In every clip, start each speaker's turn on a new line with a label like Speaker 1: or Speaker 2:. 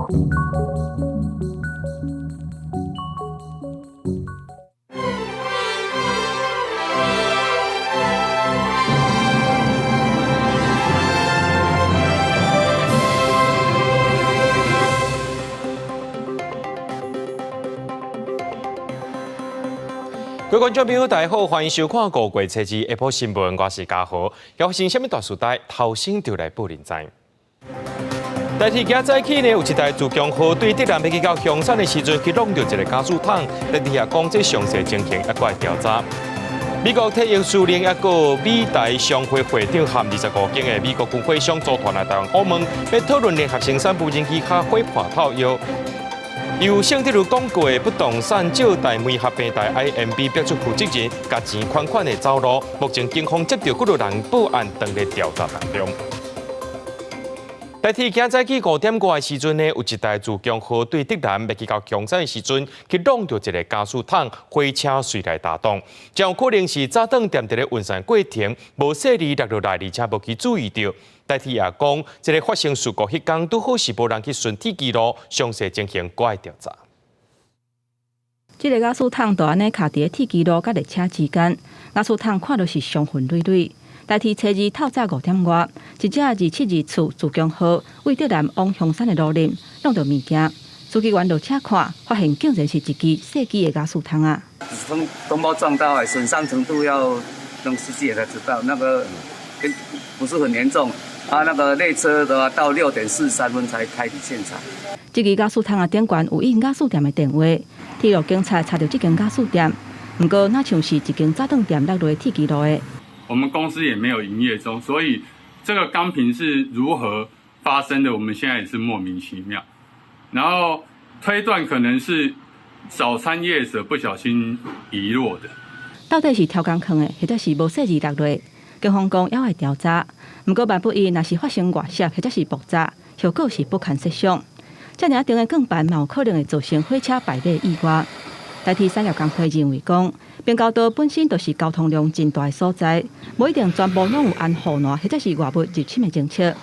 Speaker 1: 各位观众朋友，大家好，欢迎收看5月7日下晡新闻，我是嘉豪。要发生什么大事代，头先就来报您知。台铁今早起呢，有一台自强号对德南要去到香山的时阵，去弄到一个加速桶，在底下讲这详细情形，一过来调查。美国体育司令一个美台商会会长和25间的美国军火商组团来台湾访问，要讨论联合生产无人机卡火破套药。由圣德如讲过，不动产借贷媒合平台 IMB 标出负责人，加钱款款的走路。目前警方接到几多人报案，等在调查当中。台铁今早起5点多的时阵呢，有一台自强号对德南要去到香山的时阵，去弄到一个加速桶，火车随来打动。这有可能是早顿踮伫咧运山过程，无细力落落来，而且无去注意到。台铁也讲，这个发生事故迄天，拄好是无人去顺铁记录，详细进行过来调查。
Speaker 2: 这个加速桶就安尼卡伫铁记录甲列车之间，加速桶看到是伤痕累累。台铁初二透早5点外，一只272次自强号为德南往香山的路面弄到物件，司机员落车看，发现竟然是一支细机的加速桶啊！
Speaker 3: 同胞撞到，损伤程度要让司机也才知道，那个不是很严重。那个列车的话，到6点43分才开离现场。
Speaker 2: 这支加速桶的顶管有印加速店的电话，铁路警察查到这间加速店，不过那像是一间早顿店落落铁记录的。
Speaker 4: 我们公司也没有营业中，所以这个钢瓶是如何发生的，我们现在也是莫名其妙。然后推断可能是早餐业者不小心遗落的。
Speaker 2: 到底是挑工坑的，或者是无细字落落？警方讲要来调查，不过万不一若是发生外泄或者是爆炸，效果是不堪设想。这尔重的钢板嘛有可能会造成火车败裂意外。台铁产业工会认为讲，滨高道本身就是交通量真大的所在，无一定全部拢有安护栏或者是外物入侵的政策，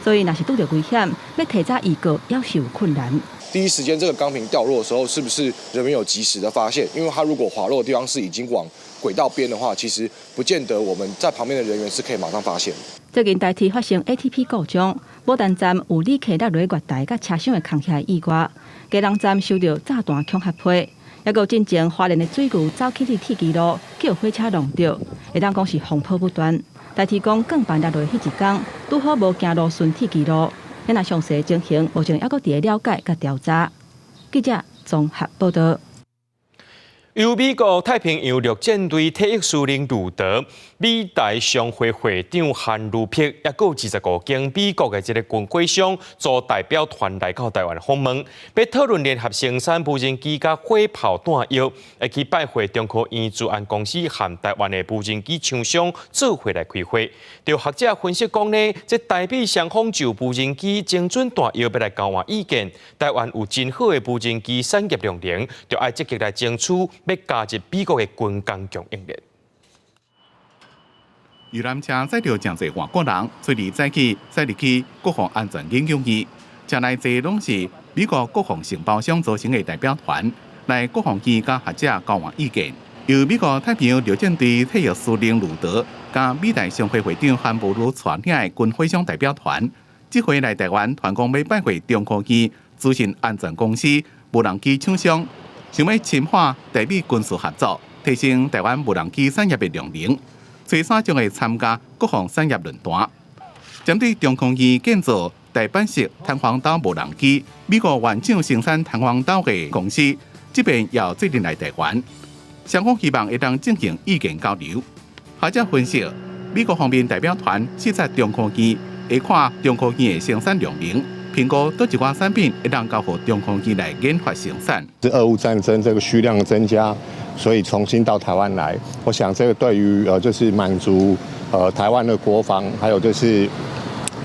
Speaker 2: 所以若是拄到危险，要提早预告也是有困难。
Speaker 5: 第一时间这个钢瓶掉落的时候，是不是人员有及时的发现？因为它如果滑落的地方是已经往轨道边的话，其实不见得我们在旁边的人员是可以马上发现的。
Speaker 2: 最近台铁发生 ATP 故障，保单站有旅客落月台甲车厢的空气意外，基隆站收到炸弹恐吓批。也有进前花莲的水牛走去伫铁记录，叫火车弄到，会当讲是风波不断。台铁讲更办落落迄一天，拄好无行路顺铁记录，咱若详细情形，目前还阁伫咧了解甲调查。记者综合报道。
Speaker 1: 由美国太平洋陆战队体育司令鲁德、美台商会会长韩如碧，也有25间美国的这个军火商做代表团来到台湾访问，要讨论联合生产无人机甲火炮弹药，会去拜会中科院资安公司和台湾的无人机厂商做伙来开会。就学者分析讲呢，这代表双方就无人机精准弹药要来交换意见。台湾有真好的无人机产业量能，就要积极来争取。要加入美国的军工供应链。
Speaker 6: 游览车载着真侪外国人，随离载去载入去国防安全研究院，车内坐拢是美国国防承包商组成的代表团，来国防机甲学者交换意见。由美国太平洋陆战队体育司令鲁德甲美台商会会长韩布鲁带领的军火商代表团，这回来台湾团讲要拜会中科院资讯安全公司无人机厂商。想要深化台美军事合作，提升台湾无人机产业的量能，吹沙将会参加国防产业论坛。针对中科院建造大阪式弹簧刀无人机，美国原厂生产弹簧刀的公司，这边也最近来台湾，双方希望会当进行意见交流。学者分析，美国方面代表团视察中科院，会看中科院的生产量能。评估多一寡产品会当交予中科院来研发生产。
Speaker 7: 是俄乌战争这个需量增加，所以重新到台湾来。我想这个对于就是满足台湾的国防，还有就是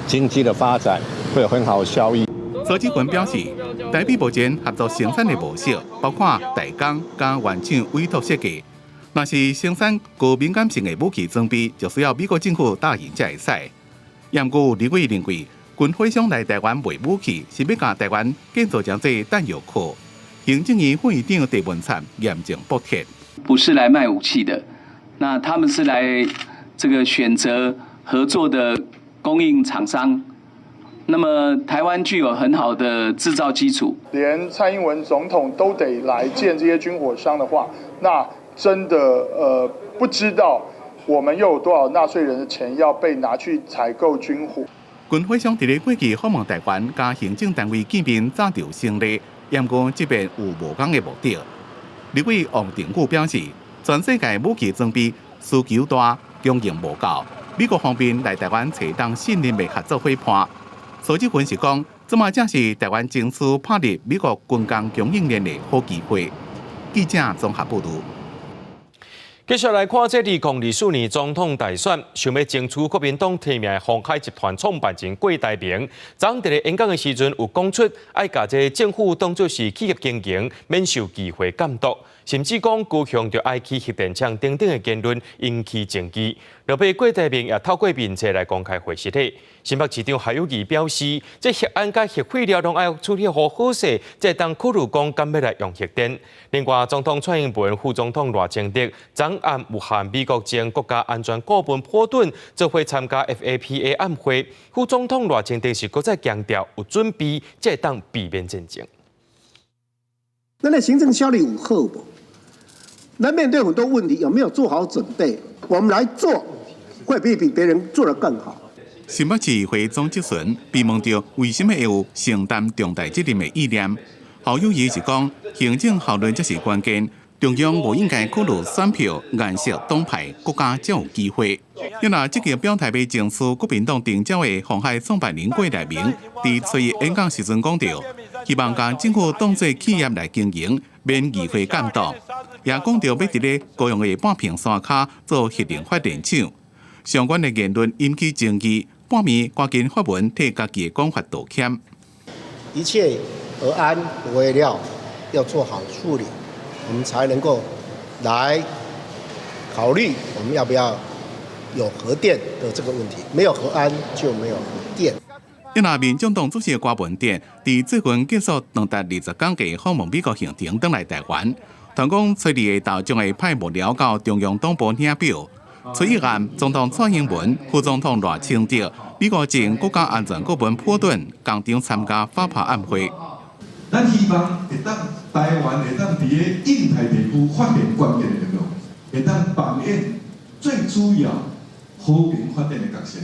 Speaker 7: 经济的发展会有很好的效益。
Speaker 6: 苏志群表示，台美目前合作生产的模式包括代工加原厂委托设计。若是生产具敏感性的武器装备，就需要美国政府答应才会使。杨故李伟认为。军火商来台湾卖武器，是要甲台湾建造经济弹药库。行政院副院长郑文灿严正驳斥：
Speaker 8: 不是来卖武器的，那他们是来这个选择合作的供应厂商。那么台湾具有很好的制造基础，
Speaker 9: 连蔡英文总统都得来见这些军火商的话，那真的不知道我们又有多少纳税人的钱要被拿去采购军火。
Speaker 6: 军火商伫咧过去访问台湾，甲行政单位见面早就胜利，验过这边有无同的目的。立委王定宇表示，全世界武器装备需求大，供应无够，美国方面来台湾找当信任的合作伙伴。苏志芬是讲，这嘛正是台湾争取拍入美国军工供应链的好机会。记者综合报道。
Speaker 1: 继续来看这2024年总统大选，想要争取国民党提名的鸿海集团创办人郭台铭，昨在咧演讲的时阵有讲出，爱把这政府当作是企业经营，免受机会监督，甚至讲高雄就爱去核电厂等等的言论引起争议。落尾郭台铭也透过面册来公开回实体。新北市长夏友义表示，这核案甲核废料拢要处理好好势，才当考虑讲敢要来用核电。另外，总统蔡英文、副总统赖清德昨暗有和美国前国家安全顾问波顿做会参加 FAPA 案会，副总统赖清德是搁再强调有准备，才当避免战争。
Speaker 10: 那行政效率有好不？那面对很多问题有没有做好准备？我们来做，会比别人做得更好。
Speaker 6: 新北市会总质询被问到为什么会有承担重大责任的意念，侯友宜是讲行政效率才是关键，中央无应该考虑选票、颜色、党派，国家才有机会。因那积极表态要争取国民党定招的鸿海创办人郭台铭，伫催演讲时阵讲到，希望将政府当作企业来经营，免议会监督。也讲到要伫咧高雄的半屏山骹做核能发电厂，相关的言论引起争议。半暝赶紧发文替家己的讲法道歉。
Speaker 10: 一切核安核废料要做好处理，我们才能够来考虑我们要不要有核电的这个问题。没有核安就没有核电。
Speaker 6: 因那民众党主席郭文典伫最近结束长达20天的访问美国行程返来台湾，传讲催利的投将会派幕僚到中央党部领表。崔一案，总统蔡英文、副总统赖清德、美国前国家安全顾问波顿共同参加发拍案会。
Speaker 11: 咱希望会当台湾会当伫个印太地区发展关键的能力，会当扮演最主要和平发展的角色。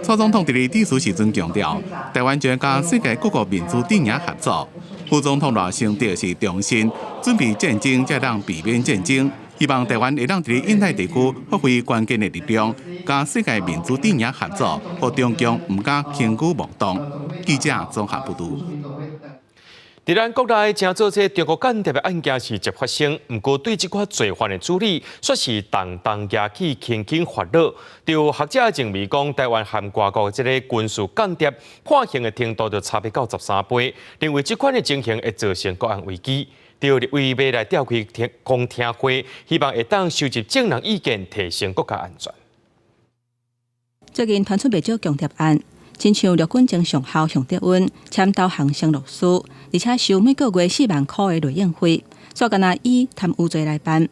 Speaker 6: 蔡总统伫咧致辞时阵强调，台湾将甲世界各国民主阵营合作。副总统赖清德是重申，准备战争才当避免战争。希望台湾会当伫印太地区发挥关键的力量，甲世界民主阵营合作，和中共唔敢轻举妄动。记者综合报道。
Speaker 1: 伫咱国内正做这中国间谍的案件是接发生，不过对这款罪犯的处理，却是动动牙起，轻轻发落。就学者认为讲，台湾和外国这个军事间谍判刑的程度就差别到13倍，认为这款的情形会造成国安危机。就立委要来召开公听会，希望会当收集证人意见，提升国家安全。
Speaker 2: 最近传出不少强谍案。亲像陆军前上校洪德温签导航升律师，而且收每个月4万块的旅用费，所以敢以贪污罪来办。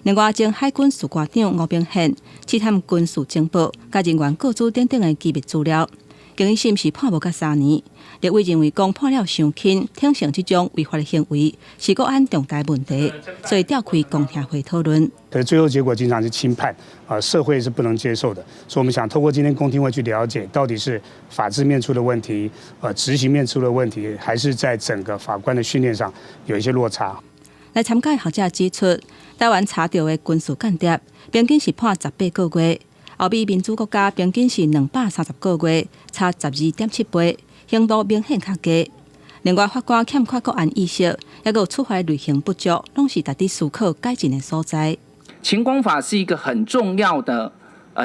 Speaker 2: 另外，前海军士官长吴炳宪试探军事情报、甲人员个资等等的机密资料，经一审是判无甲3年。立委认为讲判了伤轻，挺成这种违法的行为是国安重大问题，所以召开公听会讨论。
Speaker 12: 可是最后结果经常是轻判，社会是不能接受的。所以我们想透过今天公听会去了解，到底是法制面出了问题，执行面出了问题，还是在整个法官的训练上有一些落差。
Speaker 2: 来参加学者指出，台湾查到的军事间谍平均是判18个月，后比民主国家平均是230个月，差12.7倍，刑度明显较低。另外，法官欠缺国安意识，也有处罚类型不足，拢是值得思考改进的所在。
Speaker 13: 情光法是一个很重要的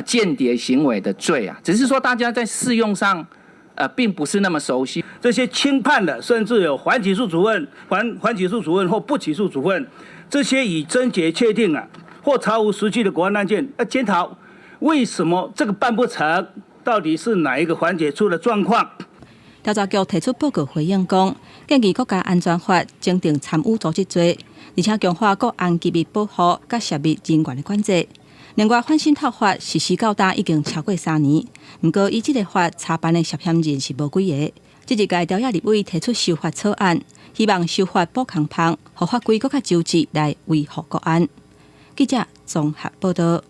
Speaker 13: 间谍行为的罪啊，只是说大家在适用上并不是那么熟悉。
Speaker 14: 这些轻判的，甚至有缓起诉处分、缓起诉处分或不起诉处分，这些已侦结确定或查无实据的国安案件，要检讨为什么这个办不成，到底是哪一个环节出了状况。
Speaker 2: 调查局提出报告回应讲，建议国家安全法增订参与组织罪，而且强化国安机密保护甲涉密人员的管制。另外，反渗透法实施到今已经超过3年，不过以这个法查办的涉嫌人是无几个。这一届调查立委提出修法草案，希望修法补空棚，让法规更较周密来维护国安。记者综合报道。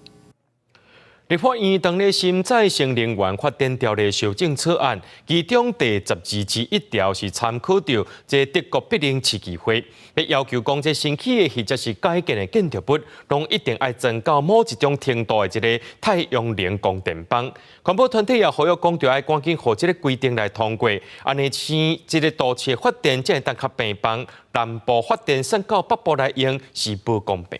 Speaker 1: 立法院当日审再生能源发电条例修正草案，其中第12之1条是参考到这德国柏林设计会，要求讲这新起的或者是改建的建筑物，拢一定要增到某一种程度的一个太阳能光电棒。环保团体也呼吁讲，就要赶紧和这个规定来通过，安尼生这个都市发电才会当较平方，南部发电送到北部来用是不公平。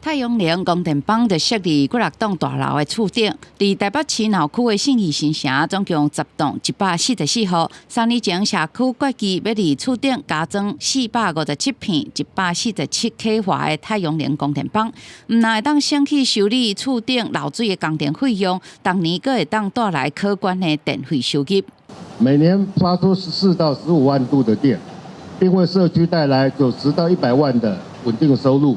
Speaker 15: 太阳能光电棒就设立国立栋大楼的厝顶，伫台北市闹区的信义新城，总共10栋144户。3年前社区决议要伫厝顶加装457片147 kW 的太阳能光电棒，唔但会当省去修理厝顶漏水的供电费用，当年阁会当带来可观的电费收入。
Speaker 16: 每年发出14到15万度的电，并为社区带来90到100万的稳定收入。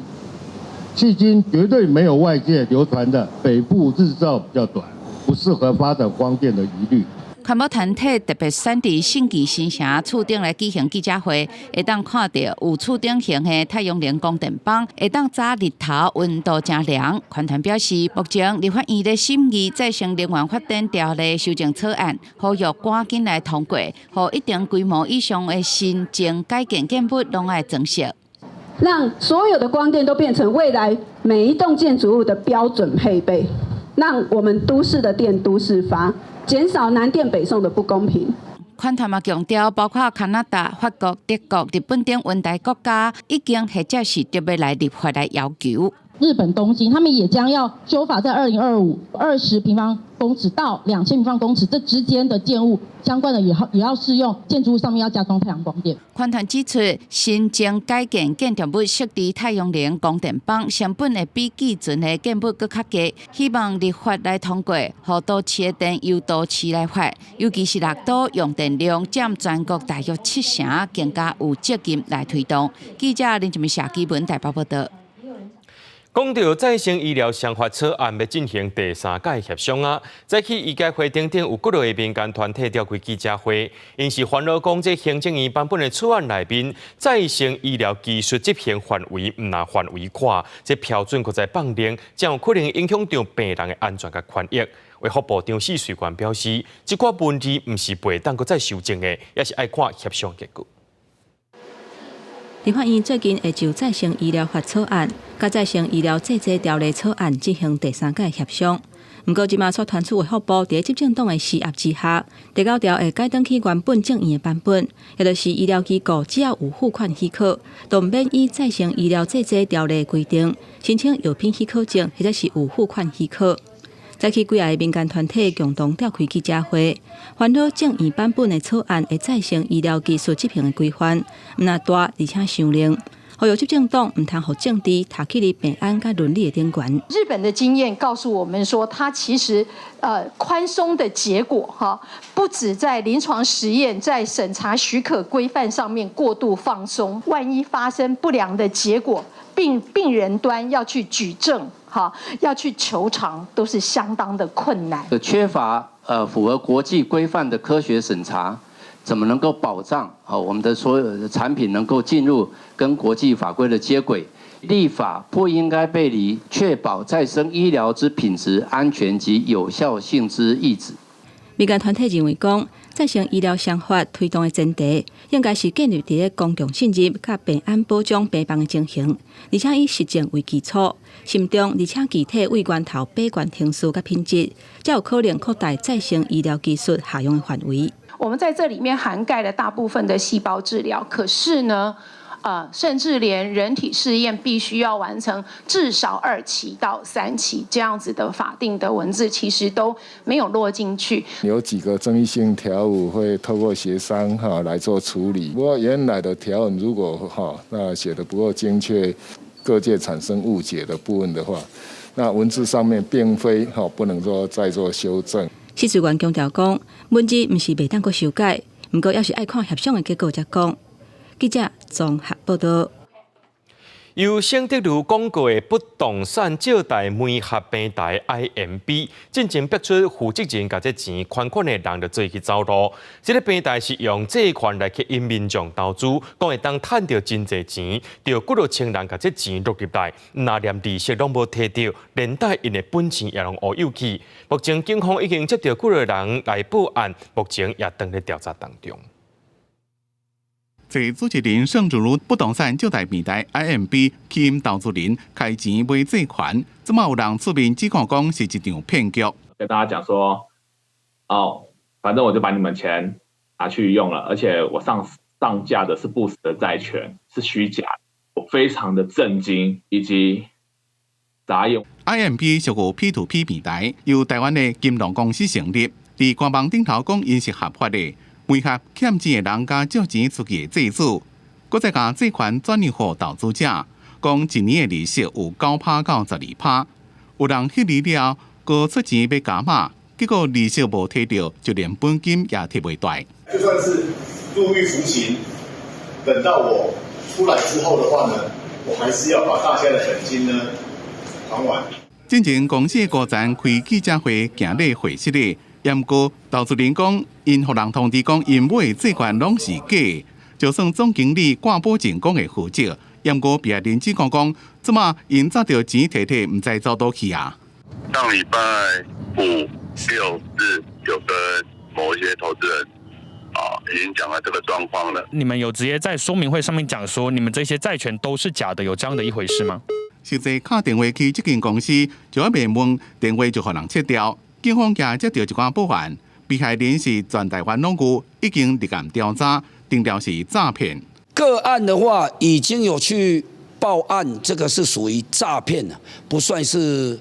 Speaker 16: 迄今绝对没有外界流传的北部日照比较短，不适合发展光电的疑虑。
Speaker 15: 环保团体特别选伫信义新城厝顶来举行记者会，会当看到有厝顶型的太阳能光电棒，会当早日头，温度真凉。团团表示，目前立法院咧审议再生能源发电条例修正草案，呼吁赶紧来通过，互一定规模以上的新增改建建物拢爱增设。
Speaker 17: 让所有的光电都变成未来每一栋建筑物的标准配备，让我们都市的电都市发，减少南电北送的不公平。
Speaker 15: 款团嘛强调，包括加拿大、法国、德国、日本等温带国家，已经或者是特别来立法来要求。
Speaker 18: 日本东京，他们也将要修法，在2025 20平方公尺到2000平方公尺这之间的建物，相关的也要适用，建筑物上面要加装太阳光电。
Speaker 15: 款团指出，新增改建建筑物设置太阳能光电棒，成本会比基准的建物更较低，希望立法来通过，让都市的电由都市来发，尤其是6都用电量占全国大约70%，更加有责任来推动。记者林志明、夏基文台北报道。
Speaker 1: 讲到再生医疗想法草案要进行第3届协商啊，早起医界会顶有几类民间团体召开记者会，因是烦恼讲这行政院版本的草案内面，再生医疗技术执行范围唔拿范围宽，这标准搁在放零，将有可能影响到病人的安全甲权益。卫福部长许瑞元表示，这寡问题唔是袂当搁再修正的，也是爱看协商结果。
Speaker 2: 立法院最近会就再生医疗法草案、甲再生医疗制度条例草案进行第3届协商。不过，即马所传出卫福部伫执政党的施压之下，第9条会改转去原本正院的版本，也就是医疗机构只要有付款许可，都免依再生医疗制度条例规定申请药品许可证，或者是有付款许可。早起几个民间团体共同召开记者会，烦恼正院版本的草案的再生医疗技术执行的规范，唔那大而且伤灵，互有执政党唔通互政治塔起哩病安甲伦理的顶悬。
Speaker 19: 日本的经验告诉我们说，它其实宽松的结果不止在临床实验，在审查许可规范上面过度放松，万一发生不良的结果，病人端要去举证。要去求偿都是相当的困难。
Speaker 20: 缺乏符合国际规范的科学审查，怎么能够保障我们的所有的产品能够进入跟国际法规的接轨？立法不应该背离确保再生医疗之品质、安全及有效性之意志。
Speaker 2: 民间团体认为讲，再生医疗想法推动的前提，应该是建立伫咧公共信任甲病安保障病房的情形，而且以实践为基础，慎重而且具体为源头把关天数甲品质，才有可能扩大再生医疗技术下用的范围。
Speaker 19: 我们在这里面涵盖了大部分的细胞治疗，可是呢，甚至连人体试验必须要完成至少2期到3期这样子的法定的文字，其实都没有落进去。
Speaker 21: 有几个争议性条文会透过协商来做处理。不过原来的条文如果那写的不够精确，各界产生误解的部分的话，那文字上面并非不能说再做修正。
Speaker 2: 施主员强调讲，文字毋是袂当阁修改，毋过要是爱看协商的结果才讲。记者综合报道。
Speaker 1: 由省德如广告的不动产借贷媒合平台 IMB， 进前逼出负责人甲这钱款款的人就做去走路。这个平台是用借款来吸引民众投资，讲会当赚到真侪钱，就几落千人甲这钱落入来，那连利息拢无摕到，连带因的本钱也拢乌有去。目前警方已经接到几落人来报案，目前也正在调查当中。
Speaker 6: 在主持人盛主如不动产借贷平台 IMB 吸引投资人开钱买借款，这么有人出面指控讲是一场骗局。
Speaker 3: 跟大家讲说，反正我就把你们钱拿去用了，而且我上架的是不实的债权，是虚假的，我非常的震惊以及傻眼。
Speaker 6: IMB 属于 P2P 平台，由台湾的金融公司成立，伫官网顶头讲因是合法的。媒合欠钱的人甲借钱出去的债主，搁再甲借款转移给投资者，讲一年的利息有9%到12%。有人迄离了，搁出钱要加码，结果利息无摕到，就连本金也摕袂大。
Speaker 22: 就算是入狱服刑，等到我出来之后的话呢，我还是要把大家的本金呢还完。
Speaker 6: 进前公司高层开记者会，行咧会室里。严过投资人讲，因互人通知讲，因买借款拢是假，就算总经理挂保证讲会负责，严过别人指控讲，怎么因找到钱摕，唔知走倒去啊？
Speaker 23: 上礼拜5、6日有跟某一些投资人已经讲了这个状况了。
Speaker 24: 你们有直接在说明会上面讲说，你们这些债权都是假的，有这样的一回事吗？
Speaker 6: 实际打电话去这间公司，就要问问，电话就互人切掉。警方也接到一寡报案，被害人是全台湾拢有，已经立案调查，定调是诈骗。
Speaker 25: 个案的话，已经有去报案，这个是属于诈骗了，不算是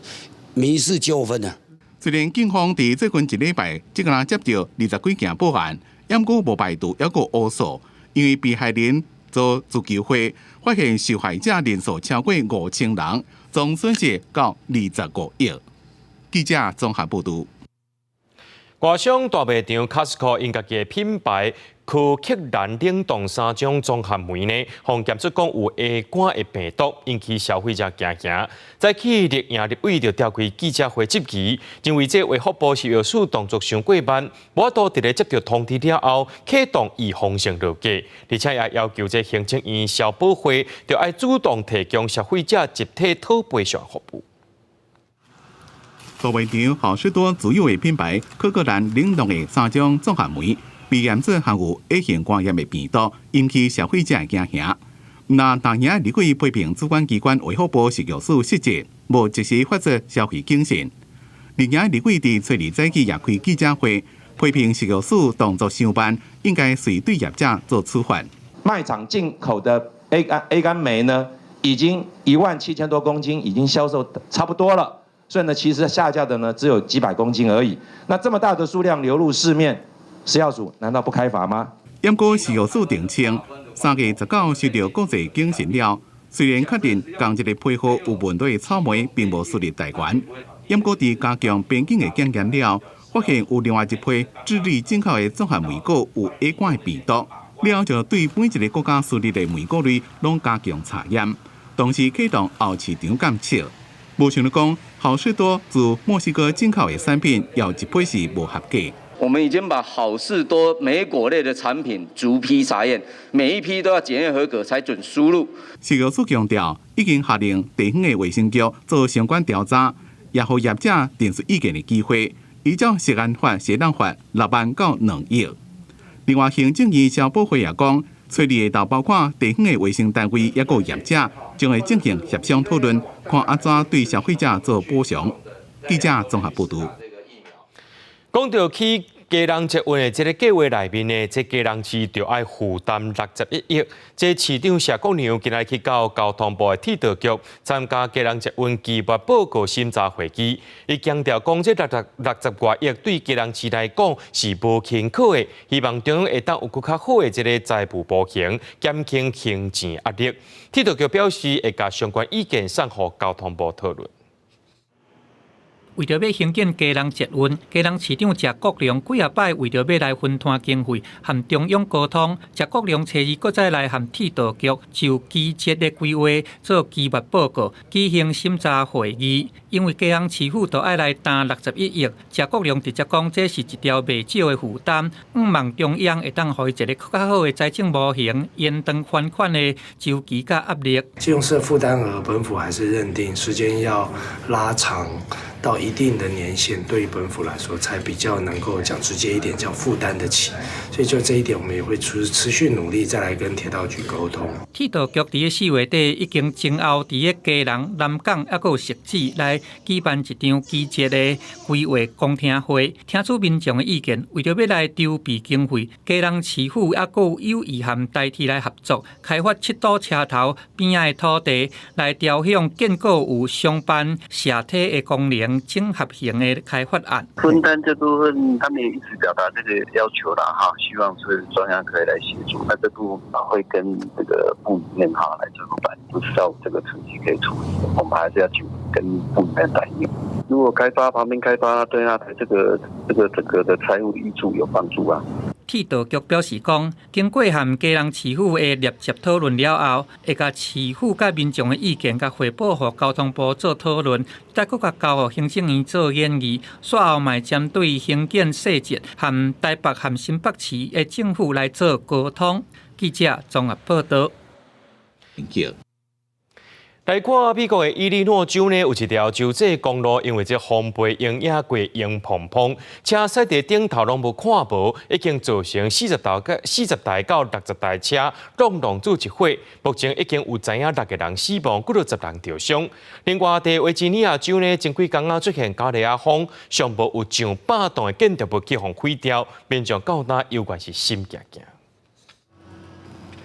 Speaker 25: 民事纠纷了。
Speaker 6: 虽然警方伫最近一礼拜只个人接到20几件报案，不过无排除还有乌数，因为被害人做自救会，发现受害者人数超过5000人，总损失到25亿。记者综合报道。
Speaker 1: 外商大卖场 Costco 因家己的品牌可克兰冷冻3种综合酶呢，互检出讲有A肝的病毒，引起消费者惊惊。在去立营立委就召开记者会执期，因为这卫福部是药事动作伤过慢，无多伫咧接到通知了后，启动预防性落架，而且也要求这行政院消保会就要主动提供消费者集体讨赔偿服务。
Speaker 6: 大卖场好许多自有的品牌可克兰冷冻的3种综合酶，被验出含有 A 型肝炎的病毒，引起消费者惊吓。那大型立委批评主管机关卫福部食药署失责，无及时发出消费警示。另外，立委伫初二早起也开记者会，批评食药署动作伤慢，应该随对业者做处罚。
Speaker 26: 卖场进口的 A 肝酶呢，已经17000多公斤，已经销售差不多了。所以呢，其实下架的呢只有几百公斤而已。那这么大的数量流入市面，食药署难道不开罚吗？
Speaker 6: 不过食药署澄清，3月19收到国际警讯了，虽然确定同一个配合有问题的草莓并无输入台湾，不过伫加强边境的检验了，发现有另外一批智利进口的综合莓果有 A 肝的病毒，了后就对每一个国家输入的莓果类拢加强查验，同时启动后市场监测。无想到讲，好事多自墨西哥进口的产品，有一批是无合格。
Speaker 26: 我们已经把好事多莓果类的产品逐批查验，每一批都要检验合格才准输入。
Speaker 6: 食药署强调，已经下令地方的卫生局做相关调查，也予业者提出意见的机会，依照食安法、食量法6万到2亿。另外，行政院消保会也讲，初二下昼包括地方的卫生单位也有业者，将会进行协商讨论，看安怎对消费者做补偿。记者综合报道。
Speaker 1: 讲到去家人结婚的这个计划内面呢，这家人市就要负担61亿。这市长谢国良今日去到交通部的铁道局参加家人结婚期末报告审查会议，伊强调讲这60多亿对家人市来讲是无轻可的，希望中央会当有更较好的这个财务部行，减轻行政压力。铁道局表示会甲相关意见送予交通部讨论。
Speaker 4: 为着要兴建基隆捷运，基隆市长谢国良几啊摆为着要来分摊经费，和中央沟通。谢国良初二搁再来和铁道局就机捷的规划做期末报告，举行审查会议。因为基隆市府都爱来担61亿，谢国良直接讲这是一条袂少的负担，望中央会当予伊一个较好的财政模型，延长还款的周期甲压力。
Speaker 5: 信用社负担额，本府还是认定时间要拉长到一定的年限，对于本府来说才比较能够讲直接一点，叫负担得起。所以就这一点，我们也会持续努力，再来跟铁道局沟通。
Speaker 4: 铁道局伫4月底已经前后伫基隆、南港还有汐止来举办一场机捷的规划公听会，听取民众的意见。为着要来筹备经费，基隆市府还有意和台铁来合作，开发7堵车头边仔的土地，来调向建构有商办、社体的功能整合型的开发案。
Speaker 23: 分担这部分，他们也一直表达这个要求啦，哈，希望是中央可以来协助。那这部分会跟这个部里面哈来这个办，不知道这个程序可以处理，我们还是要去跟部里面反映。如果开发旁边开发，对他的这个整个的财务挹注有帮助啊。
Speaker 4: 铁道局表示讲，经过和基隆市府的密集讨论了后，会甲市府甲民众的意见甲汇报予交通部做讨论，再搁甲交予行政院做研议。随后嘛针对兴建细节，和台北和新北市的政府来做沟通。记者综合报道。
Speaker 1: 来看美国的伊利诺州呢，有一条州际公路，因为这风被影响过硬碰碰，车驶伫顶头拢无看无，已经造成40台到60台车拢住一伙。目前已经有知影6个人死亡，几多10人受伤。另外，在维吉尼亚州呢，前几天出现加利亚风，上部有上100栋的建筑物被风毁掉，民众到那有关是心惊惊。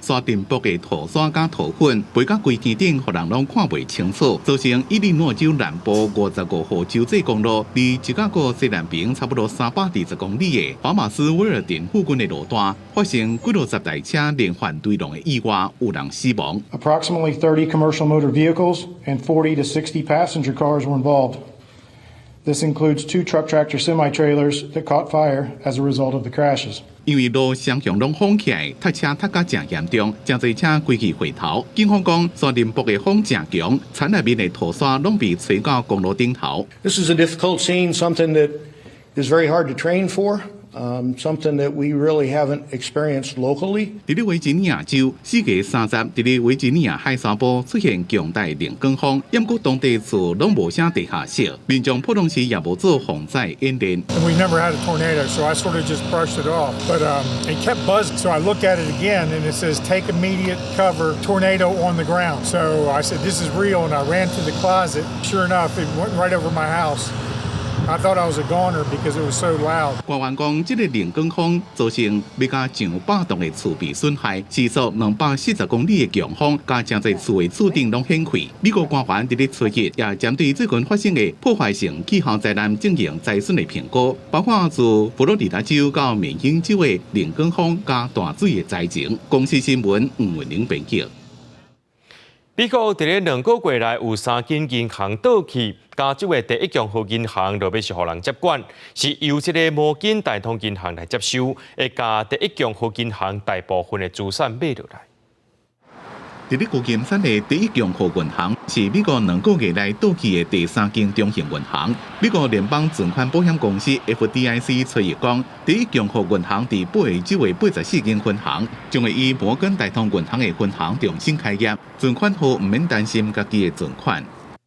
Speaker 6: 沙丁堡的土沙加土粉飞到规天顶，互人拢看袂清楚，造成伊利诺州南部55号州际公路离芝加哥西南边差不多320公里的法马斯威尔顿附近的路段，发生几多10台车连环对撞的意外，有人死亡。
Speaker 7: Approximately 30 commercial motor vehicles and 40 to 60 passenger cars were involved. This includes 2 truck tractor semi-trailers that caught fire as a result of the crashes.
Speaker 6: 因为路双向拢封起来，塞车塞甲真严重，真侪车归去回头。警方讲，沙林堡的风真强，田内面的土沙拢被吹到公路顶头。
Speaker 7: This is a difficult scene, something that is very hard to train for. Something that we really haven't experienced locally.
Speaker 6: 伫咧维吉尼亚州4月30日，伫咧维吉尼亚海沙堡出现强大连卷风，淹过当地厝拢无啥地下室，民众普通时也无做防灾演练。
Speaker 8: We never had a tornado, so I sort of just brushed it off. But it kept buzzing, so I looked at it again, and it says "Take immediate cover, tornado on the ground." So I said, "This is real," and I ran to the closet. Sure enough, it went right over my house. I thought I was a goner because it was so loud.
Speaker 6: 官员讲，这个连卷风造成要甲上100栋的厝被损害，时速240公里的强风，甲真侪厝的厝顶拢掀开。美国官员伫咧初日也针对最近发生的破坏性气候灾难进行灾损的评估，包括自佛罗里达州到缅因州的连卷风加大水的灾情。公司新闻吴文玲编辑。
Speaker 1: 美国伫咧2个月内有3间银行倒去，加州的第一共和银行就要是互人接管，是由这个摩根大通银行来接收，会甲第一共和银行大部分的资产买落来。
Speaker 6: 伫咧旧金山的第一共和银行是美国2个月内倒去的第3间中型银行。美国联邦存款保险公司 FDIC 初日讲，第一共和银行伫北维州的84间分行，将会以摩根大通银行的分行重新开业，存款户唔免担心家己的存款。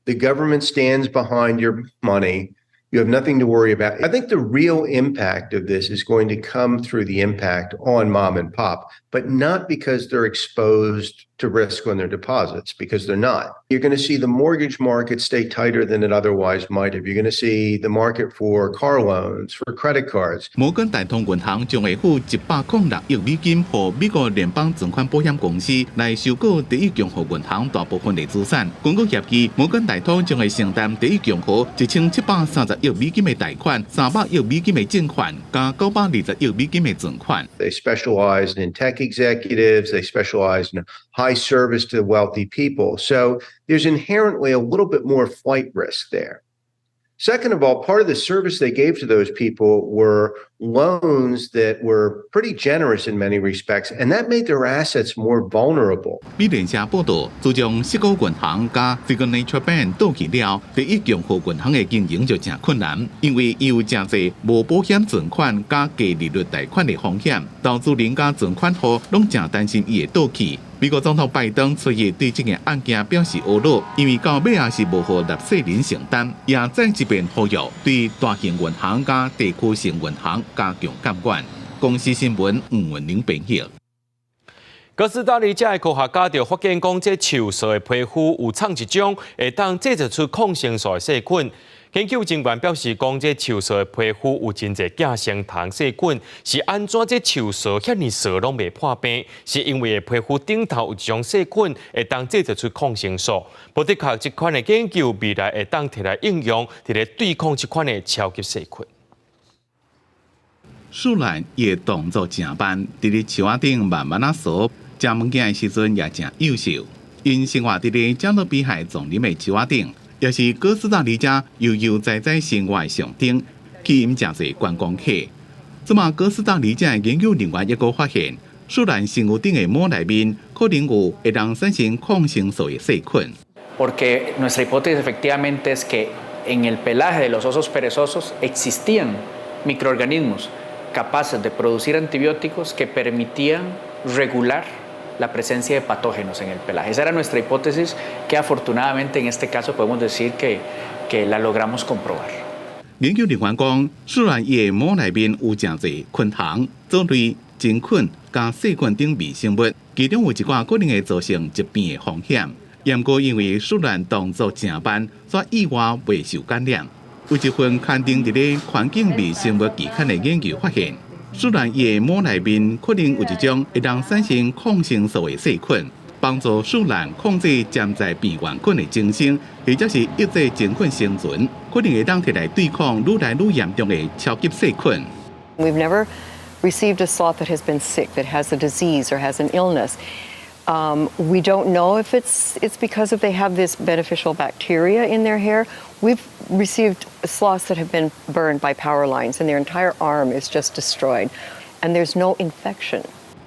Speaker 9: The government stands behind your money. You have nothing to worry about. I think the real impact of this is going to come through the impact on mom and pop, but not because they're exposed to risk on their deposits, because they're not. You're going to see the mortgage market stay tighter than it otherwise might have. You're going to see the market for car loans, for credit cards.
Speaker 6: 摩根大通银行将会付106亿美金予美国联邦存款保险公司来收购第一共和银行大部分的资产。根据协议，摩根大通将会承担第一共和1730亿美金的贷款、300亿美金的借款，加920亿美金的存款。
Speaker 9: They specialize in tech executives. They specialize in high service to wealthy people. So there's inherently a little bit more flight risk there. Second of all, part of the service they gave to those people were loans that were pretty generous in many respects, and that made their assets more vulnerable.
Speaker 6: 美联社报道，自从矽谷银行加 Signature Bank 倒去了，第一共和银行的经营就真困难，因为伊有真侪无保险存款加低利率贷款的风险，投资人加存款户拢真担心伊会倒去。美国总统拜登出现对这个案件表示懊恼，因为到尾也是无互纳税人承担，也再一遍呼吁对大型银行加地区性银行加强监管。公司新闻吴文玲编译。
Speaker 1: 哥斯达黎加的科学家就发现讲，这树树的皮肤有藏一种会当制造出抗生素的细菌。研究人员表示讲，这树树的皮肤有真侪寄生虫细菌，是安怎这树树遐尼细拢未破病？是因为皮肤顶头有一种细菌会当制造出抗生素。不的确，这款的研究未来会当摕来应用，摕来对抗这款的超级细菌。
Speaker 6: 树兰也动作真慢，伫咧树仔顶慢慢扫，食物件的时阵也真优秀。因生活伫咧加勒比海丛林的树仔顶。也是哥斯达黎加悠悠哉哉生活的象征，吸引真侪观光客。这么哥斯达黎加的研究人员也阁发现，树兰生物顶的膜内面可能有会当产生抗生素的细菌。
Speaker 10: Porque nuestra hipótesis efectivamente es que en el pelaje de los osos perezosos existían microorganismos capaces de producir antibióticos que permitían regular la presencia de patógenos en el pelaje. Esa era nuestra hipótesis que afortunadamente en este caso podemos decir que la logramos comprobar.
Speaker 6: 研究人员讲，树兰叶膜内面有真侪昆虫、藻类、真菌加细菌等微生物，其中有一寡可能会造成疾病的风险。不过因为树兰动作真慢，所以意外未受感染。有一份刊登伫咧环境微生物期刊的研究发现。树兰叶膜内面可能有一种会当产生抗生素的细菌，帮助树兰控制潜在病原菌的增生，或者是抑制真菌生存，可能会当摕来对抗愈来愈严重的超级细菌。
Speaker 11: We've never received a sloth that has been sick, that has a disease or has an illness. We don't know if it's because they have this beneficial bacteria in their hair. We've received sloths that have been burned by power lines and their entire arm is just destroyed and there's no infection.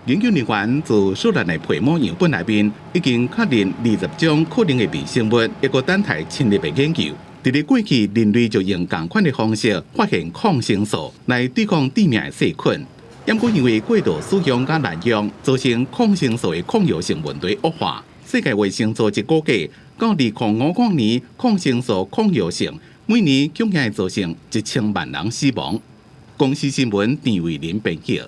Speaker 6: 研究人员自树兰的皮膜样本内面已经确认20种可能的微生物，一个等待深入的研究。伫咧过去，人类就用同款的方式发现抗生素来对抗地面的细菌。不过因为过度使用甲滥用，造成抗生素的抗药性问题恶化。世界卫生组织估计，到2055年，抗生素抗药性每年恐怕会造成1000万人死亡。公司新闻郑伟林编译。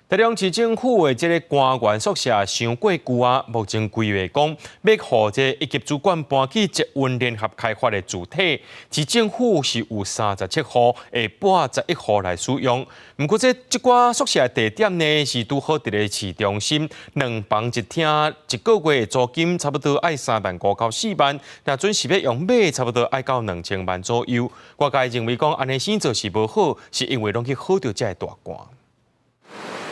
Speaker 1: 台中市政府的这个官员宿舍伤过旧啊，目前规划讲要互这一级主管搬去捷运联合开发的主体，市政府是有37户，下811户来使用。不过这寡宿舍地点呢，是拄好伫咧市中心，2房1厅，一个月租金差不多爱3万5到4万，若准是要用买，差不多爱到2000万左右。外界认为讲安尼先做是无好，是因为拢去好着这个大官。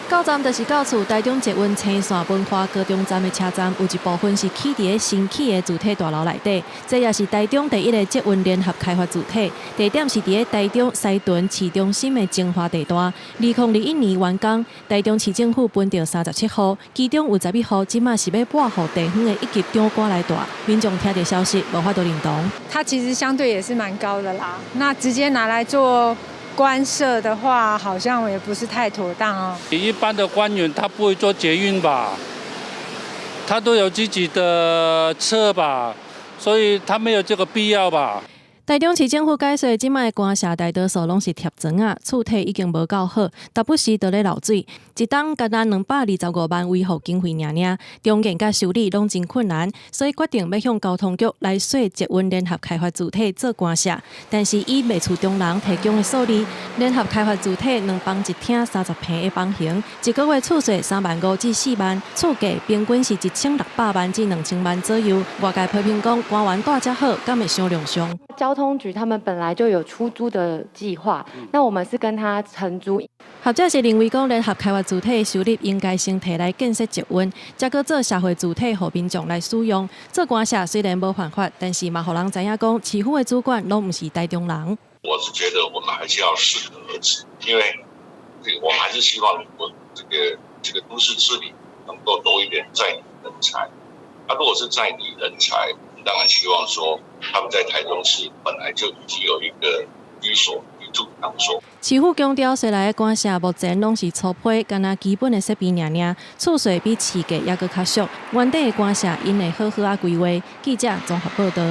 Speaker 12: 到站就是到厝，台中捷运青线文化高中站的车站有一部分是起伫新起的主体大楼内底，这也是台中第一个捷运联合开发主体。地点是伫咧台中西屯市中心的精华地段。2021年完工，台中市政府分到37户，其中有11户即马是要拨互地方的一级长官来住。民众听到消息无法度认同。
Speaker 13: 它其实相对也是蛮高的啦，那直接拿来做官舍的话，好像也不是太妥当哦。
Speaker 14: 一般的官员他不会做捷运吧？他都有自己的车吧，所以他没有这个必要吧。
Speaker 12: 台中市政府解说，即卖官舍大多数拢是贴砖啊，厝体已经无够好，但不时都咧漏水，一档干单225万维护经费尔尔，重建甲修理拢真困难，所以决定要向交通局来说捷运联合开发主体做官舍。但是以卖厝中人提供的数字，联合开发主体2房1厅30平的房型，一个月厝税3万5至4万，厝价平均是1600万至2000万左右。外界批评讲官员住遮好，敢会伤量伤？
Speaker 16: 交
Speaker 15: 通局他们本来就有出租的计划，那我们是跟他承租。
Speaker 12: 或者是认为讲联合开发主体收入应该先摕来建设捷运，再搁做社会主体互民众来使用。做官社虽然无犯法，但是嘛，互人知影讲市府的主管拢毋是台中人。
Speaker 16: 我是觉得我们还是要适可而止，因为我们还是希望我这个都市治理能够多一点在地人才。如果是在地人才，当然希望说他们在台中市本来就已经有一个居住场所。
Speaker 12: 市府强调，西内的官舍目前拢是粗坯，干那基本的设备尔，厝税比市价还阁较俗。原地的官舍因会好好啊规划。记者综合报道。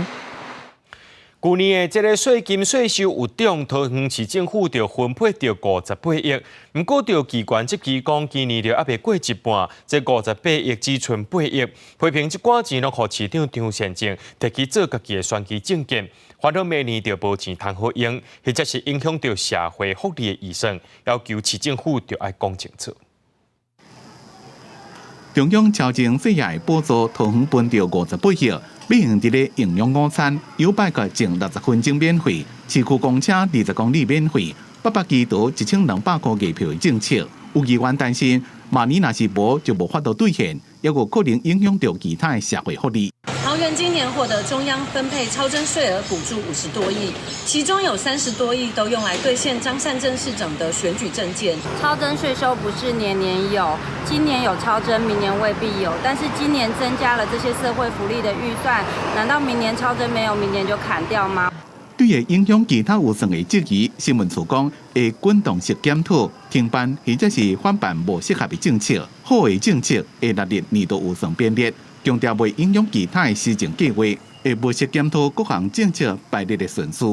Speaker 1: 去年的这个税金税收有涨，桃园市政府就分配到58亿，不过就机关这期讲，今年就还未过一半，这58亿只剩8亿，批评这寡钱落互市长张善政摕去做家己的选举政见，反正明年就无钱通好用，或者是影响到社会福利的预算，要求市政府就要讲清楚。
Speaker 6: 中央超前细业补助桃园分到58亿。美用伫咧营养午餐，有摆个前60分钟免费，市区公车20公里免费，800基图1200块月票的政策，有议员担心，明年若是无就无法度兑现，也有可能影响到其他的社会福利。
Speaker 17: 桃园今年获得中央分配超征税额补助50多亿，其中有30多亿都用来兑现张善政市长的选举政见。
Speaker 18: 超征税收不是年年有，今年有超征，明年未必有。但是今年增加了这些社会福利的预算，难道明年超征没有，明年就砍掉吗？
Speaker 6: 对会影响其他有算的质疑，新闻处讲会滚动式检讨、停办或者是反办无适合的政策，好的政策会纳入年度预算编列。强调袂影响其他的施政计划，会密切检讨各项政策排列的顺序。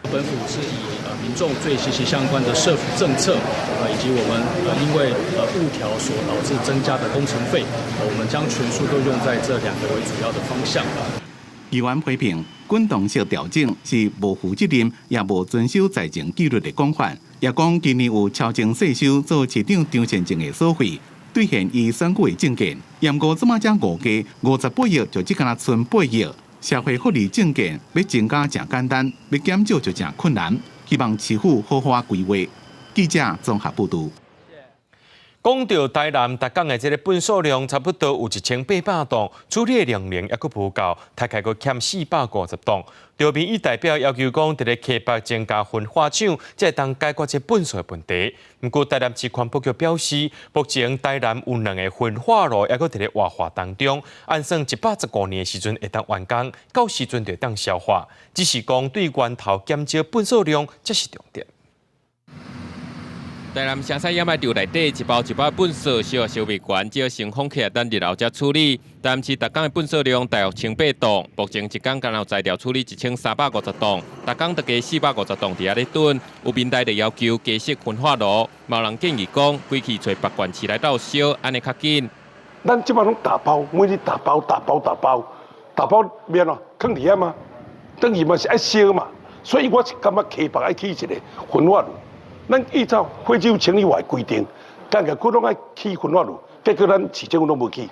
Speaker 19: 本府是以民众最息息相关的社福政策，以及我们因为物条所导致增加的工程费，我们将全数都用在这2个为主要的方向。
Speaker 6: 议员批评滚动式调整是无负责任，也无遵守财政纪律的讲法，也讲今年有超前税收做市长张善政的所费。兑现伊选举的政见，不过这么才误价58亿就只敢剩8亿，社会福利政见要增加真简单，要减少就真困难。希望市府好好规划。记者综合报道。
Speaker 1: 讲到台南，逐港的这个粪扫量差不多有1800吨，处理的量能也阁不够，大概阁欠450吨。刘民意代表要求讲，伫咧溪北增加焚化厂，才当解决这粪扫的问题。不过台南市环保局表示，目前台南有2个焚化炉，也阁伫咧活化当中，按算115年的时阵会当完工，到时阵就当消化。只是讲对源头减少粪扫量，才是重点。
Speaker 20: 台南城西掩埋场内底一包一包的粪扫，烧未完，只要先放起来等日后才处理。台南市逐工的粪扫量大约1800吨，目前一工干有材料处理1350吨，逐工大概450吨伫遐咧囤。有民代就要求加设焚化炉，有人建议讲，规气找别县市来斗烧，安尼较紧。
Speaker 27: 咱即摆拢大包，每日大包面咯，放伫遐嘛，等于嘛是爱烧嘛，所以我是感觉溪北爱起一个焚化炉。咱依照非洲清理法规定，但个窟窿爱起焚化炉，结果咱市政府都无起。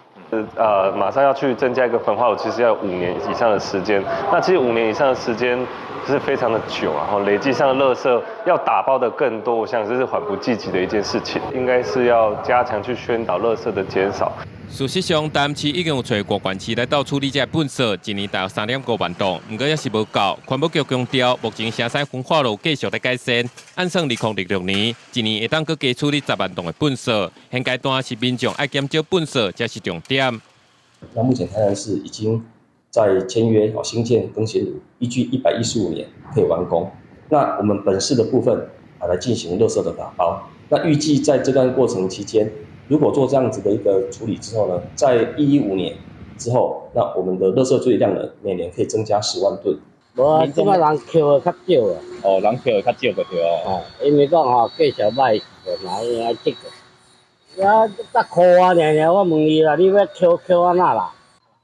Speaker 28: 马上要去增加一个焚化炉，其实要5年以上的时间。那其实5年以上的时间是非常的久，然后累积上的垃圾要打包的更多，我想这是缓不济急的一件事情，应该是要加强去宣导垃圾的减少。
Speaker 20: 事实上，台南市已经有找各县市来到处理这粪扫，一年大约3.5万吨，不过也是无够。环保局强调，目前城西焚化炉继续在改善，按算2026年，一年会当阁加处理10万吨的粪扫。现阶段是民众爱减少粪扫才是重点。
Speaker 29: 那目前台南市已经在签约新建更新炉，依据115年可以完工。那我们本市的部分来进行垃圾的打包。那预计在这段过程期间，如果做这样子的一个处理之后呢，在115年之后，那我们的垃圾处理量呢，每年可以增加10万吨。
Speaker 30: 无啊，即摆人捡的较少啊。
Speaker 28: 哦，人捡的较少就对哦。
Speaker 30: 哦，因为讲计小歹时阵嘛，应该积个。啊，10块啊，尔我问伊啦，你要捡安那啦？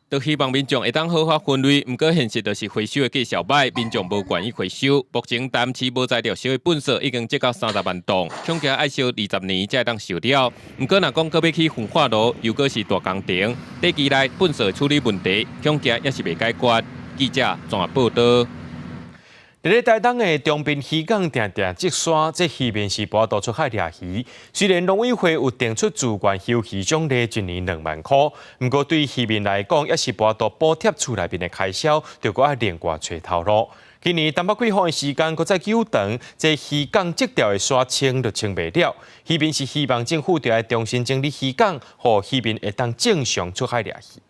Speaker 20: 都希望民众会当合法分类，不过现实就是回收的计小歹，民众无愿意回收。目前台南市无材料烧的粪扫已经积到30万吨，恐惊爱烧20年才会当烧了。不过若讲搁要去焚化炉，又搁是大工程，短期内粪扫处理问题，恐惊也是未解决。记者综合报道。
Speaker 1: 在台东的中滨渔港定定积沙，这渔民是半岛出海掠鱼。虽然农委会有定出自愿休渔奖励1年2万块，不过对渔民来讲，也是半岛补贴厝内面的开销，就搁要另外找头路。今年东北季风的时间搁再久长，这渔港积条的沙清就清袂了。渔民是希望政府就要重新整理渔港，让渔民会当正常出海掠鱼。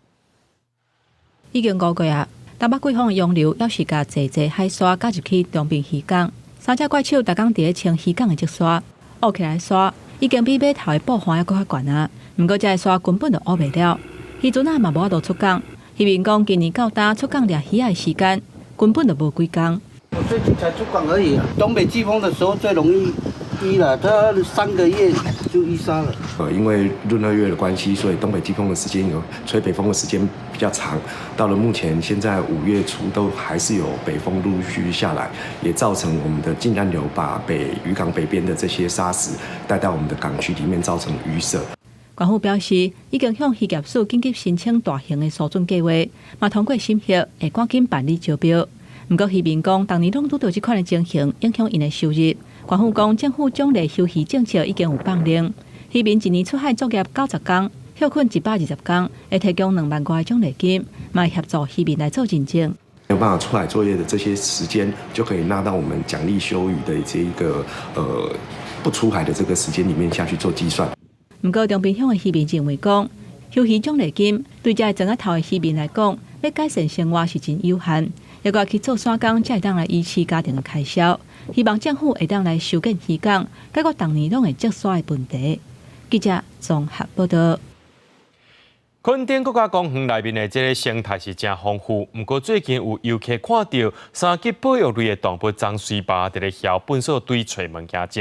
Speaker 2: 已经5个月。东北季风的洋流要是甲济海沙加入去中滨渔港，3只怪手逐工伫咧清渔港的积沙，乌起来沙已经比码头的布环还搁较悬啊。不过这个沙根本就乌袂了，渔船嘛无法度出港。渔民讲，今年到搭出港掠鱼的时间根本就无几工。
Speaker 30: 我最近才出港而已啊。东北季风的时候最容易淤了，它3个月就淤沙了。
Speaker 3: 因为闰2月的关系，所以东北季风的时间有吹北风的时间比较长。到了目前，现在5月初都还是有北风陆续下来，也造成我们的进滩流把渔港北边的这些沙石带到我们的港区里面，造成淤塞。
Speaker 2: 官府表示，已经向渔业署紧急申请大型的疏浚计划，嘛通过审核，会赶紧办理招标。不过渔民讲，当年拢拄到这款的情形，影响因的收入。官府讲，政府奖励休渔政策已经有放令，渔民1年出海作业90天，休困120天，会提供2万块奖励金，嘛协助渔民来做认证。
Speaker 3: 没有办法出海作业的这些时间，就可以纳到我们奖励休渔的这一个不出海的这个时间里面下去做计算。
Speaker 2: 不过中滨乡的渔民认为讲，休渔奖励金对这种头的渔民来讲，要改善生活是真有限，要过去做沙工才会当来维持家庭的开销。希望政府会当来收紧渔港，解决当年拢会积沙的问题。记者综合报道。
Speaker 1: 垦丁国家公园内面的这个生态是真丰富，不过最近有游客看到3级保育类的动物脏水坝伫咧晓粪扫堆找物件食。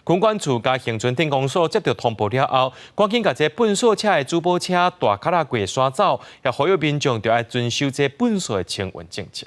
Speaker 1: 公管处甲恒春镇公所接到通报了后，赶紧甲这粪扫车的主保车大卡拉过刷走，也呼吁民众就要遵守这粪扫的清运政策。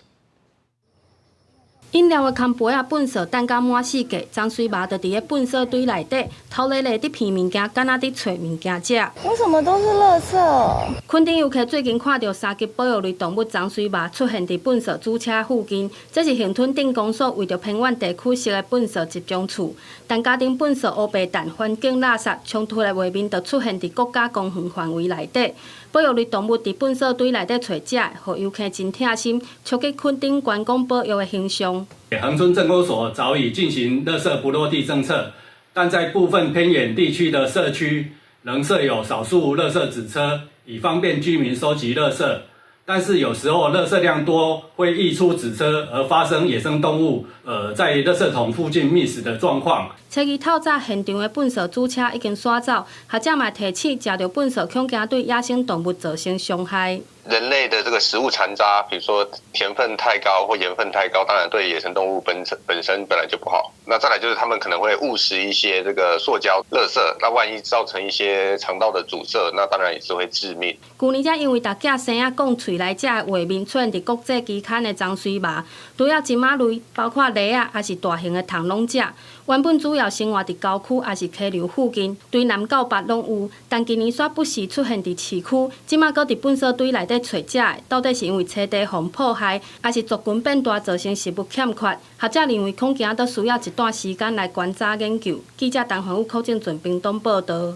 Speaker 4: 饮料的空杯啊、粪扫等甲满世界，脏水马就伫咧粪扫堆内底，偷咧咧伫片物件，敢若伫找物件食。
Speaker 5: 为什么都是垃圾？
Speaker 4: 垦丁游客最近看到3级保育类动物脏水马出现伫粪扫主车附近，这是恒春镇公所为着偏远地区设的粪扫集中处。但家庭粪扫、乌白蛋、环境垃圾冲突的画面，就出现伫国家公园范围内底。保育类动物伫粪扫堆内底找食，互游客真痛心，触及垦丁观光保育的形象。
Speaker 21: 恒春镇公所早已进行垃圾不落地政策，但在部分偏远地区的社区仍设有少数垃圾纸车，以方便居民收集垃圾。但是有时候垃圾量多，会溢出纸车，而发生野生动物在垃圾桶附近觅食的状况。
Speaker 4: 初二透早，现场的粪扫主车已经刷走，学者嘛提醒，食到粪扫恐惊对野生动物造成伤害。
Speaker 22: 人类的这个食物残渣，比如说甜分太高或盐分太高，当然对野生动物本身本来就不好。那再来就是他们可能会误食一些这个塑胶垃圾，那万一造成一些肠道的阻塞，那当然也是会致命。
Speaker 4: 去年才因为大家生啊讲喙来食的画面出现伫国际期刊的脏水马，除了金马类，包括螺啊，也是大型的虫拢食。原本主要生活伫郊区，也是溪流附近，对南到北拢有。但今年煞不时出现伫市区，即马搁伫粪扫堆内底找食的，到底是因为车地互破坏，还是族群变大造成食物欠缺？学者认为恐惊都需要一段时间来观察研究。记者陈环宇、柯正准屏东报道。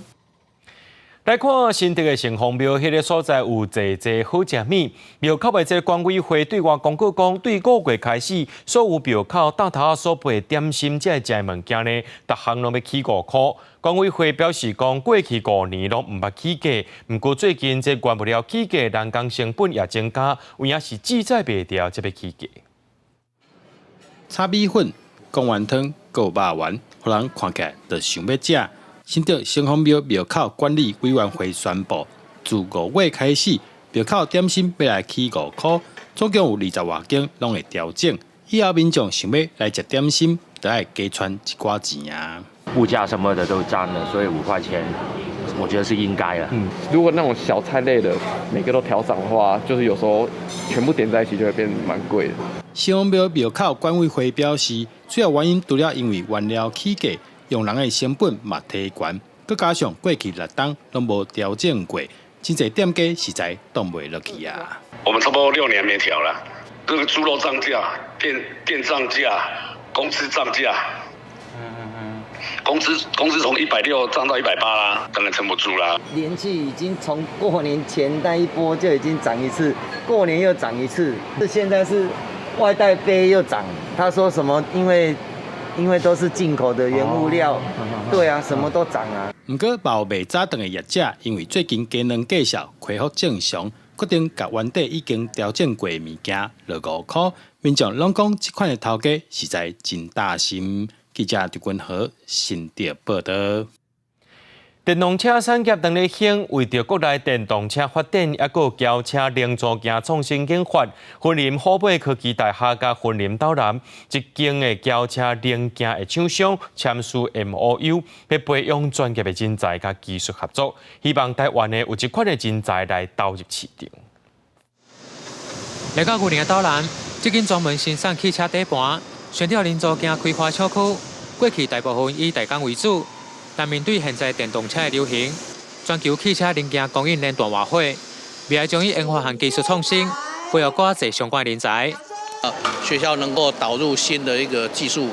Speaker 1: 来看新竹的城隍庙，迄个所在有济好食物。庙口的这个管委会对外公告讲，对5月开始，所有庙口大头仔所备点心这食物件呢，逐项拢要起5块。管委会表示讲，过去5年拢毋捌起价，不过最近这原物料起价，人工成本也增加，有影是记载袂掉，才要起价。
Speaker 23: 炒米粉、贡丸汤、有肉丸，互人看起来就想要食。新竹城隍庙庙口管理委员会宣布，自5月开始，庙口点心要来起5块，总共有20外间拢会调整。以后民众想要来食点心，就要加存一寡钱啊。
Speaker 24: 物价什么的都涨了，所以5块钱，我觉得是应该的。
Speaker 25: 如果那种小菜类的每个都调涨的话，就是有时候全部点在一起就会变蛮贵的。
Speaker 23: 城隍庙庙口管委会表示，主要原因除了因为原料起价。用人的成本嘛提悬，佮加上过去6冬拢无调整过，真侪店家实在挡袂落去啊。
Speaker 27: 我们差不多6年没调了，这个猪肉涨价，电涨价，工资涨价。工资从160涨到180啦，当然撑不住啦。
Speaker 7: 连续已经从过年前那一波就已经涨一次，过年又涨一次，现在是外带杯又涨。他说什么？因为都是进口的原物料，对啊，什么都涨啊。
Speaker 23: 不过，贸卖早顿的业者因为最近鸡卵价格恢复正常，决定甲原底已经调整过的物件落5块。民众拢讲这款的头家实在真大心。记者朱君豪新竹报道。
Speaker 1: 电动车产业当咧兴，为着国内电动车发展，也有轿车零组件创新研发，云林虎尾科技大学甲云林斗南一间的轿车零件的厂商签署 MOU， 要培养专业的人才甲技术合作，希望台湾的有这款的人才来投入市场。
Speaker 8: 来到云林的斗南，这间专门生产汽车底盘、悬吊零组件开发厂区，过去大部分以代工为主。但面对现在电动车的流行，全球汽车零件供应链大化火，未来将以研发和技术创新，培养更多相关人才。
Speaker 9: 学校能够导入新的一个技术，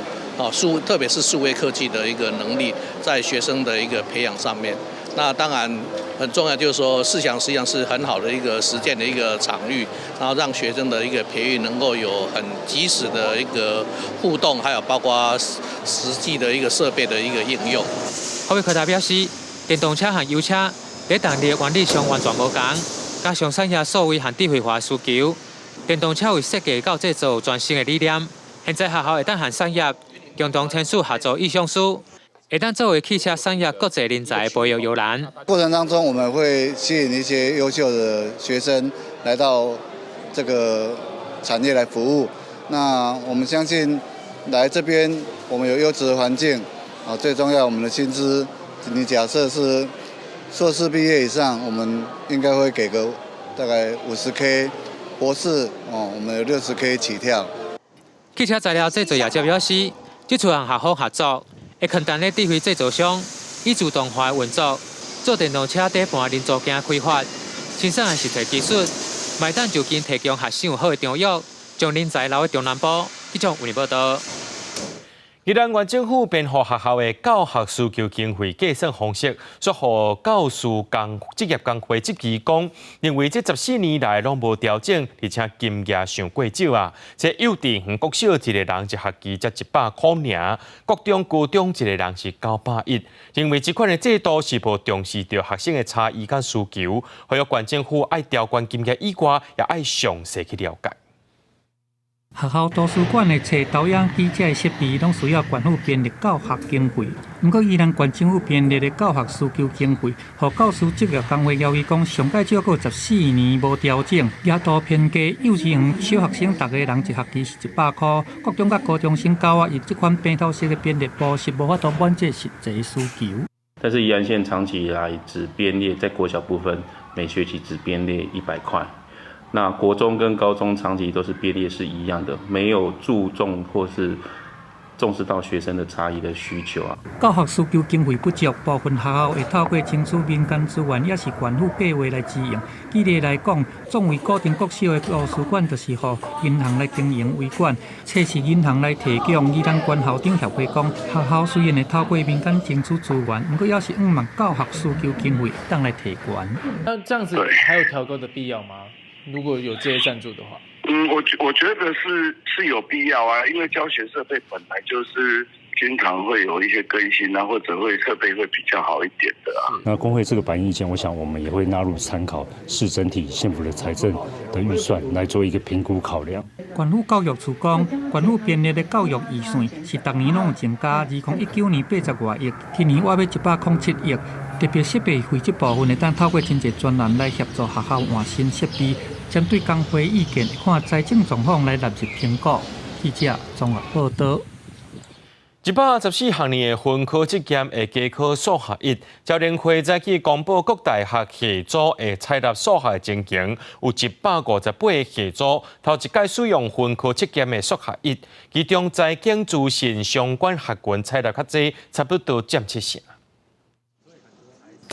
Speaker 9: 特别是数位科技的一个能力，在学生的一个培养上面。那当然很重要，就是说试想实际上是很好的一个实践的一个场域，然后让学生的一个培育能够有很及时的一个互动，还有包括实际的一个设备的一个应用。
Speaker 8: 虎尾科大表示，电动车和油车在动力原理上完全无同，加上产业数位和智慧化需求，电动车为设计到制造全新的理念。现在学校会当和产业共同签署合作意向书，会当作为汽车产业国际人才培育摇篮。
Speaker 10: 过程当中，我们会吸引一些优秀的学生来到这个产业来服务。那我们相信来这边，我们有优质的环境。最重要，我们的薪资，你假设是硕士毕业以上，我们应该会给个大概50K， 博士我们有60K 起跳。
Speaker 8: 汽车材料制造业者表示，这次和学校合作，会肯单咧智慧制造商以自动化运作，做电动车底盘零组件开发，生产的实体技术，卖单就近提供学生有好的场域，将人才留喺中南部。记者为你报道。
Speaker 1: 宜兰县政府编予学校的教学需求经费计算方式，说予教师职业工会执技讲，认为这14年来拢无调整，而且金额上过少啊。这幼稚园国小一个人一学期才100块尔，国中、高中一个人是910。认为这款的制度是无重视到学生的差异甲需求，呼吁县政府爱调悬金额以外，也爱详细去了解。
Speaker 11: 学校图书馆的册、导氧机这些设备，拢需要县府编列教学经费。不过，宜兰县政府编列的教学需求经费，和教师职业工会要求讲，上届少过14年无调整，额度偏低。幼稚园小学生，逐个人一学期是100块，国中甲高中生910，这款编套式的编列模式，无法度满足实际需求。
Speaker 13: 但是宜兰县长期以来只编列在国小部分，每学期只编列100块。那国中跟高中长期都是编列是一样的，没有注重或是重视到学生的差异的需求啊。
Speaker 11: 教学需求经费不足，部分学校会透过争取民间资源，也是县府计划来支援。举例来讲，作为固定国小的图书馆，就是予银行来经营维管，册是银行来提供。宜兰县校长协会讲，学校虽然会透过民间争取资源，不过也是望教学需求经费当来提悬。
Speaker 14: 那这样子还有调高的必要吗？如果有这些赞助的话，
Speaker 27: 我觉得是有必要啊，因为教学设备本来就是经常会有一些更新啊，或者设备会比较好一点的啊。
Speaker 15: 那工会这个反映意见，我想我们也会纳入参考，市整体县府的财政的预算来做一个评估考量。
Speaker 11: 县府教育处讲，县府编列的教育预算是逐年拢有增加，2019年80多亿，去年我要107亿。特别设备费这部分会当透过真侪专栏来协助学校换新设备，针对工会意见，看财政状况来纳入评估。记者综合报道。
Speaker 1: 114学年的分科测验会加考数学1，教联会早起公布各大学系组会采纳数学的情形，有158个系组头一届使用分科测验的数学1，其中财经资讯相关学群采纳较济，差不多占7成。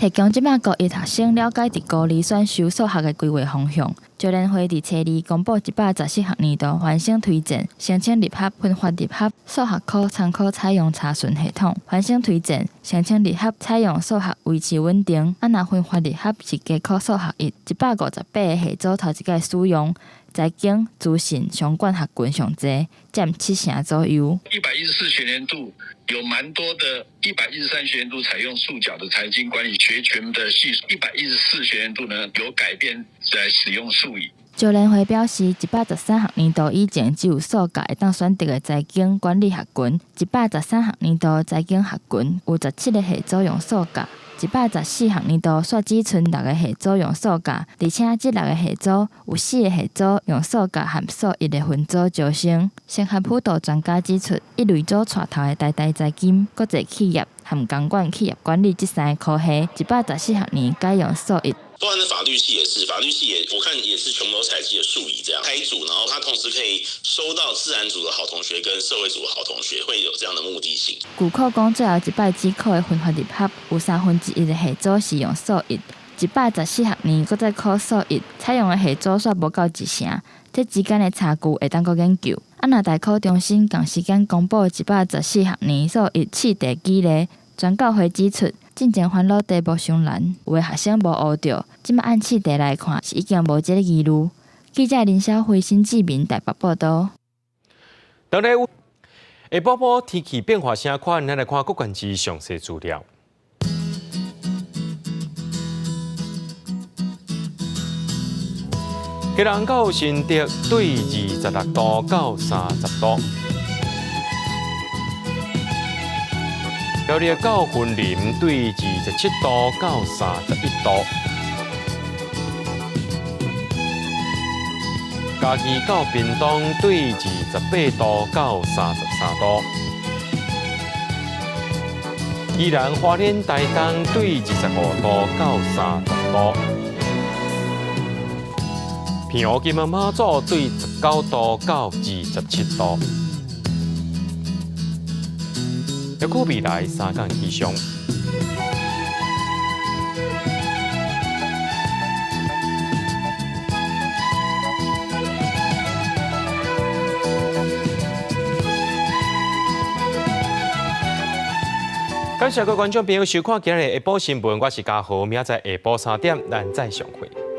Speaker 6: 提供即摆高一学生了解伫高二选修数学的规划方向。招联会伫初二公布114学年度反省推荐，申请入学分发入学数学科参考采用查询系统。反省推荐申请入学采用数学维持稳定，若分发入学是加考数学158个系组头一届使用。财经、资讯相关学群上侪，占70%左右。
Speaker 12: 114学年度有蛮多的，113学年度采用数角的财经管理学群的系数，114学年度呢有改变在使用数语。
Speaker 6: 招联会表示，113学年度以前只有数角会当选择的财经管理学群，113学年度财经学群有17个系组用数角。114学年度煞只剩6个系组用数角，而且这6个系组有4个系组用数角和数1的分组招生。升学辅导专家指出，一类组带头的代财金、国际企业和公管企业管理这3个科系，114学年改用数1。
Speaker 16: 包含的法律系也是，法律系我看也是全部都采集了数语这样开组，然后他同时可以收到自然组的好同学跟社会组的好同学，会有这样的目的性。
Speaker 6: 据考讲，最后一摆指考的分发入学有1/3的系组是用数1，114学年搁再考数1，采用的系组煞无够1成，这之间的差距会当搁研究。若大考中心同时间公布114学年数1试题几例，专教会指出。进前烦恼题目伤难，有的学生无学到，即摆按试题来看是已经无这个疑虑。记者林小辉、新志明台北报道。
Speaker 1: 当然，下晡晡天气变化啥款，咱来看各县市详细资料。基隆到新竹对26度到30度。苗栗到云林对27度到31度，嘉义到屏东对28度到33度，宜兰花莲台东对25度到30度，平湖金门马祖对19度到27度。预估未来3天气象。感谢各位观众朋友收看今日的下晡新闻，我是嘉豪，明仔载下晡3点咱再相会。